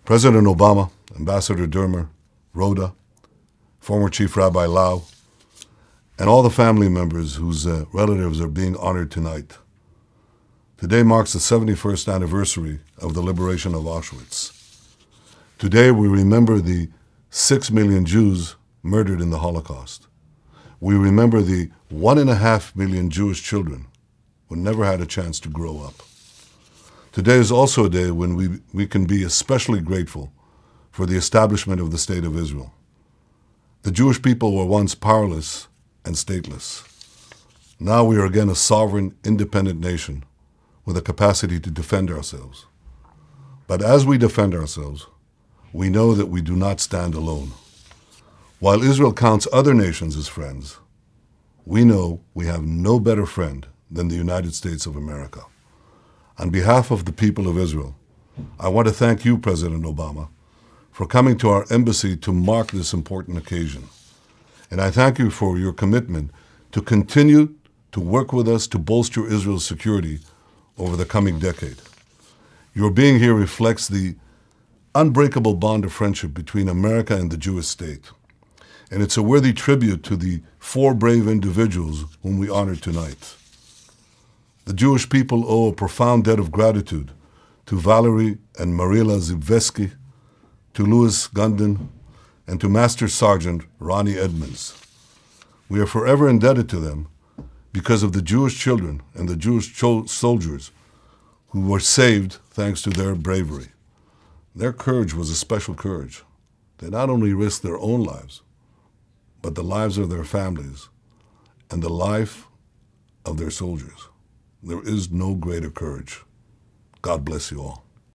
President Obama, Ambassador Dermer, Rhoda, former Chief Rabbi Lau, and all the family members whose relatives are being honored tonight. Today marks the 71st anniversary of the liberation of Auschwitz. Today we remember the 6 million Jews murdered in the Holocaust. We remember the 1.5 million Jewish children who never had a chance to grow up. Today is also a day when we can be especially grateful for the establishment of the State of Israel. The Jewish people were once powerless and stateless. Now we are again a sovereign, independent nation with a capacity to defend ourselves. But as we defend ourselves, we know that we do not stand alone. While Israel counts other nations as friends, we know we have no better friend than the United States of America. On behalf of the people of Israel, I want to thank you, President Obama, for coming to our embassy to mark this important occasion. And I thank you for your commitment to continue to work with us to bolster Israel's security over the coming decade. Your being here reflects the unbreakable bond of friendship between America and the Jewish state. And it's a worthy tribute to the 4 brave individuals whom we honor tonight. The Jewish people owe a profound debt of gratitude to Valerie and Marila Zivesky, to Louis Gundin, and to Master Sergeant Ronnie Edmonds. We are forever indebted to them because of the Jewish children and the Jewish soldiers who were saved thanks to their bravery. Their courage was a special courage. They not only risked their own lives, but the lives of their families and the life of their soldiers. There is no greater courage. God bless you all.